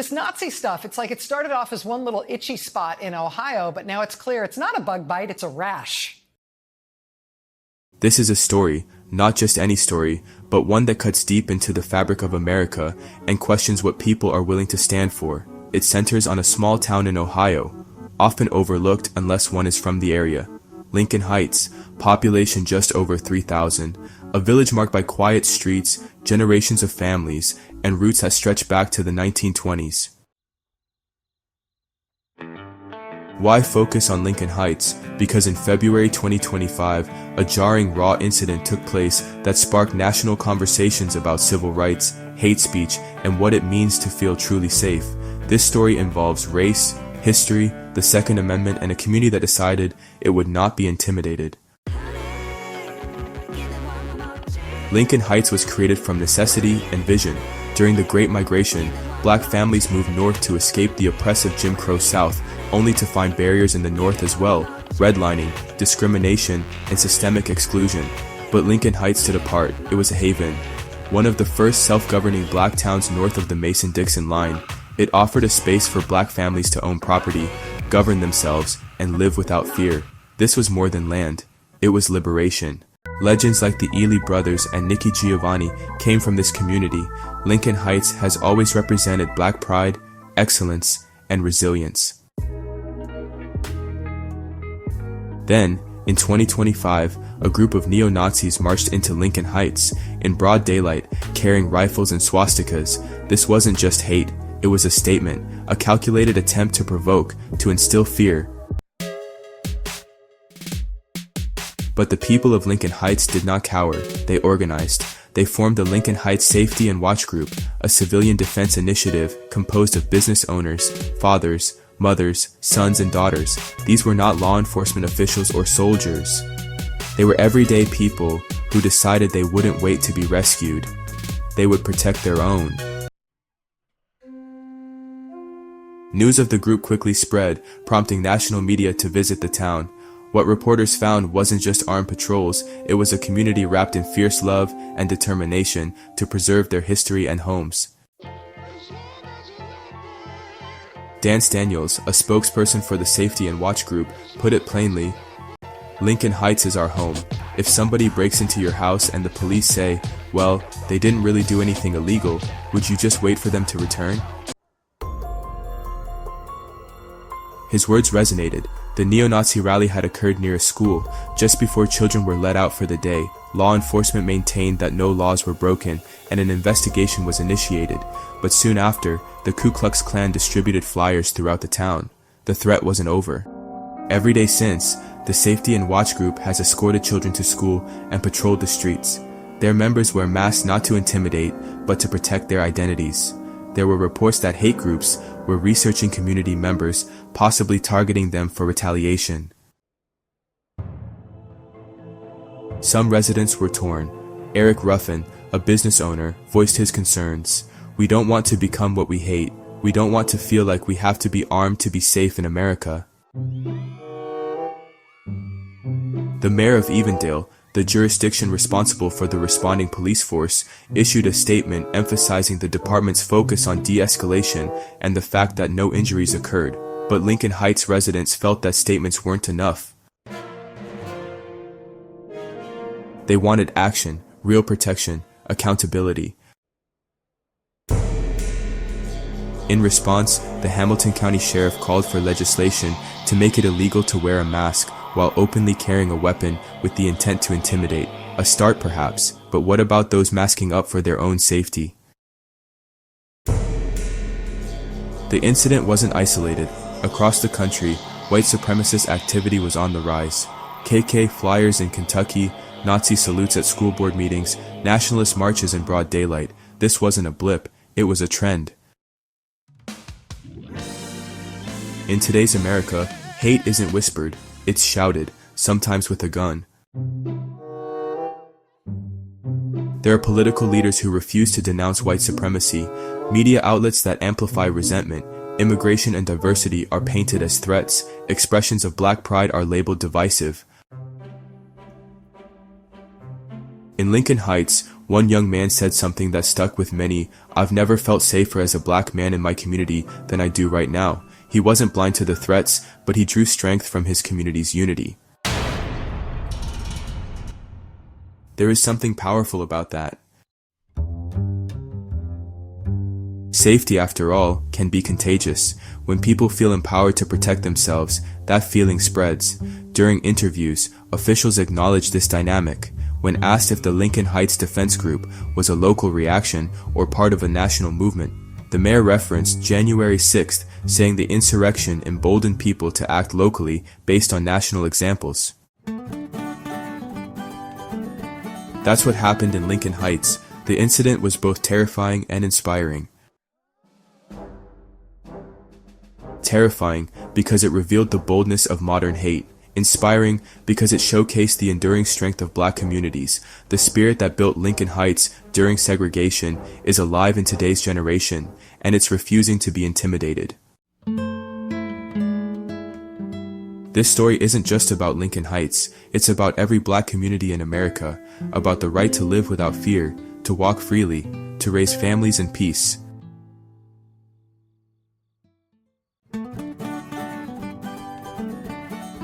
This Nazi stuff, it's like it started off as one little itchy spot in Ohio, but now it's clear it's not a bug bite, it's a rash. This is a story, not just any story, but one that cuts deep into the fabric of America and questions what people are willing to stand for. It centers on a small town in Ohio, often overlooked unless one is from the area. Lincoln Heights, population just over 3,000, a village marked by quiet streets, generations of families, and roots that stretch back to the 1920s. Why focus on Lincoln Heights? Because in February 2025, a jarring, raw incident took place that sparked national conversations about civil rights, hate speech, and what it means to feel truly safe. This story involves race, history, the Second Amendment, and a community that decided it would not be intimidated. Lincoln Heights was created from necessity and vision. During the Great Migration, black families moved north to escape the oppressive Jim Crow South, only to find barriers in the north as well: redlining, discrimination, and systemic exclusion. But Lincoln Heights stood apart. It was a haven, one of the first self-governing black towns north of the Mason-Dixon line. It offered a space for black families to own property, govern themselves, and live without fear. This was more than land. It was liberation. Legends like the Ely brothers and Nikki Giovanni came from this community. Lincoln Heights has always represented black pride, excellence, and resilience. Then, in 2025, a group of neo-Nazis marched into Lincoln Heights in broad daylight, carrying rifles and swastikas. This wasn't just hate. It was a statement, a calculated attempt to provoke, to instill fear. But the people of Lincoln Heights did not cower. They organized. They formed the Lincoln Heights Safety and Watch Group, a civilian defense initiative composed of business owners, fathers, mothers, sons, and daughters. These were not law enforcement officials or soldiers. They were everyday people who decided they wouldn't wait to be rescued. They would protect their own. News of the group quickly spread, prompting national media to visit the town. What reporters found wasn't just armed patrols, it was a community wrapped in fierce love and determination to preserve their history and homes. Dan Daniels, a spokesperson for the Safety and Watch Group, put it plainly: Lincoln Heights is our home. If somebody breaks into your house and the police say, well, they didn't really do anything illegal, would you just wait for them to return? His words resonated. The neo-Nazi rally had occurred near a school, just before children were let out for the day. Law enforcement maintained that no laws were broken, and an investigation was initiated. But soon after, the Ku Klux Klan distributed flyers throughout the town. The threat wasn't over. Every day since, the Safety and Watch Group has escorted children to school and patrolled the streets. Their members wear masks not to intimidate, but to protect their identities. There were reports that hate groups were researching community members, possibly targeting them for retaliation. Some residents were torn. Eric Ruffin, a business owner, voiced his concerns. We don't want to become what we hate. We don't want to feel like we have to be armed to be safe in America. The mayor of Evendale, the jurisdiction responsible for the responding police force, issued a statement emphasizing the department's focus on de-escalation and the fact that no injuries occurred. But Lincoln Heights residents felt that statements weren't enough. They wanted action, real protection, accountability. In response, the Hamilton County Sheriff called for legislation to make it illegal to wear a mask while openly carrying a weapon with the intent to intimidate. A start perhaps, but what about those masking up for their own safety? The incident wasn't isolated. Across the country, white supremacist activity was on the rise. KK flyers in Kentucky, Nazi salutes at school board meetings, nationalist marches in broad daylight. This wasn't a blip, it was a trend. In today's America, hate isn't whispered, it's shouted, sometimes with a gun. There are political leaders who refuse to denounce white supremacy. Media outlets that amplify resentment. Immigration and diversity are painted as threats. Expressions of black pride are labeled divisive. In Lincoln Heights, One young man said something that stuck with many. "I've never felt safer as a black man in my community than I do right now." He wasn't blind to the threats, but he drew strength from his community's unity. There is something powerful about that. Safety, after all, can be contagious. When people feel empowered to protect themselves, that feeling spreads. During interviews, officials acknowledge this dynamic. When asked if the Lincoln Heights Defense Group was a local reaction or part of a national movement, the mayor referenced January 6th, saying the insurrection emboldened people to act locally based on national examples. That's what happened in Lincoln Heights. The incident was both terrifying and inspiring. Terrifying because it revealed the boldness of modern hate. Inspiring because it showcased the enduring strength of black communities. The spirit that built Lincoln Heights during segregation is alive in today's generation, and it's refusing to be intimidated. This story isn't just about Lincoln Heights, it's about every black community in America, about the right to live without fear, to walk freely, to raise families in peace.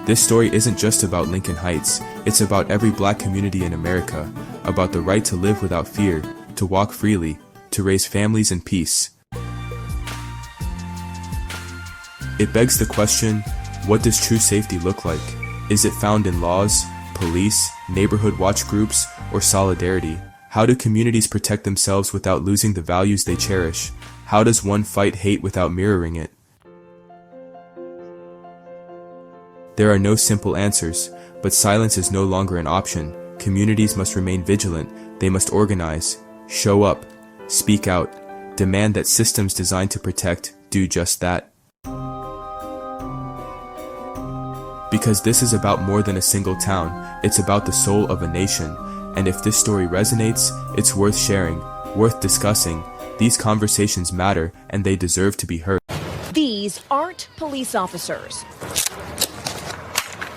This story isn't just about Lincoln Heights, it's about every black community in America, about the right to live without fear, to walk freely, to raise families in peace. It begs the question, what does true safety look like? Is it found in laws, police, neighborhood watch groups, or solidarity? How do communities protect themselves without losing the values they cherish? How does one fight hate without mirroring it? There are no simple answers, but silence is no longer an option. Communities must remain vigilant, they must organize, show up, speak out, demand that systems designed to protect do just that. Because this is about more than a single town, it's about the soul of a nation, and if this story resonates, it's worth sharing, worth discussing. These conversations matter, and they deserve to be heard. These aren't police officers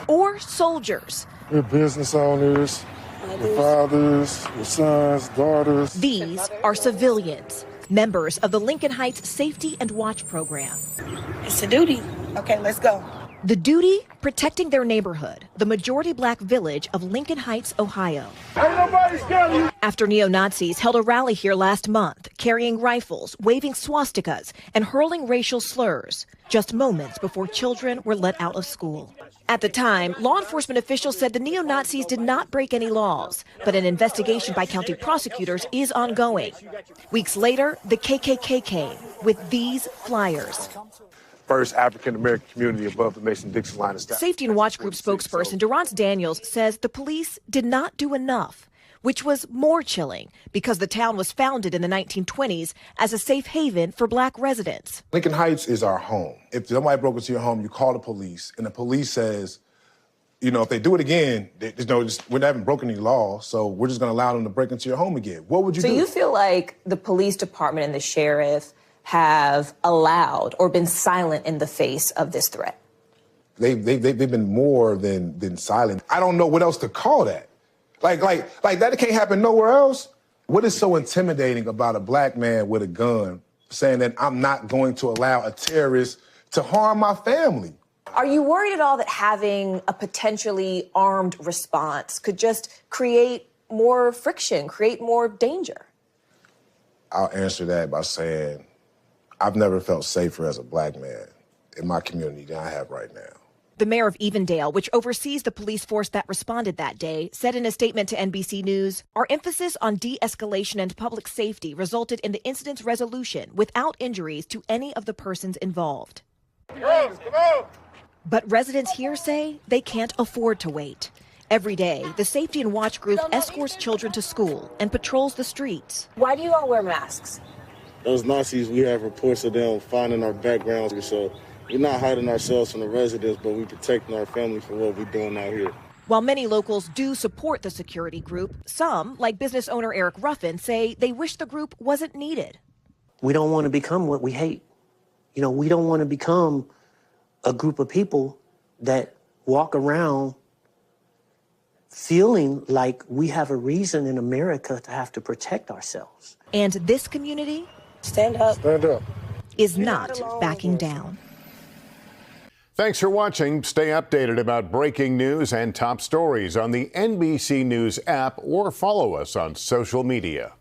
or soldiers. We're business owners, we're fathers, we're sons, daughters. These are civilians, members of the Lincoln Heights Safety and Watch Program. It's a duty. Okay, let's go. The duty, protecting their neighborhood, the majority black village of Lincoln Heights, Ohio. After neo-Nazis held a rally here last month, carrying rifles, waving swastikas, and hurling racial slurs, just moments before children were let out of school. At the time, law enforcement officials said the neo-Nazis did not break any laws, but an investigation by county prosecutors is ongoing. Weeks later, the KKK came with these flyers. First African-American community above the Mason-Dixon line of staff. Safety and Watch Group spokesperson Durrance Daniels says the police did not do enough, which was more chilling because the town was founded in the 1920s as a safe haven for black residents. Lincoln Heights is our home. If somebody broke into your home, you call the police, and the police says, you know, if they do it again, we haven't broken any law, so we're just going to allow them to break into your home again. What would you do? So you feel like the police department and the sheriff have allowed or been silent in the face of this threat? They've been more than silent. I don't know what else to call that. Like that can't happen nowhere else. What is so intimidating about a black man with a gun saying that I'm not going to allow a terrorist to harm my family? Are you worried at all that having a potentially armed response could just create more friction, create more danger? I'll answer that by saying I've never felt safer as a black man in my community than I have right now. The mayor of Evendale, which oversees the police force that responded that day, said in a statement to NBC News, "Our emphasis on de-escalation and public safety resulted in the incident's resolution without injuries to any of the persons involved." Come on. But residents here say they can't afford to wait. Every day, the Safety and Watch Group escorts children to school and patrols the streets. Why do you all wear masks? Those Nazis, we have reports of them finding our backgrounds, so we're not hiding ourselves from the residents, but we're protecting our family for what we're doing out here. While many locals do support the security group, some, like business owner Eric Ruffin, say they wish the group wasn't needed. We don't want to become what we hate. You know, we don't want to become a group of people that walk around feeling like we have a reason in America to have to protect ourselves. And this community Stand up. Stand up. is not backing down. Thanks for watching. Stay updated about breaking news and top stories on the NBC News app or follow us on social media.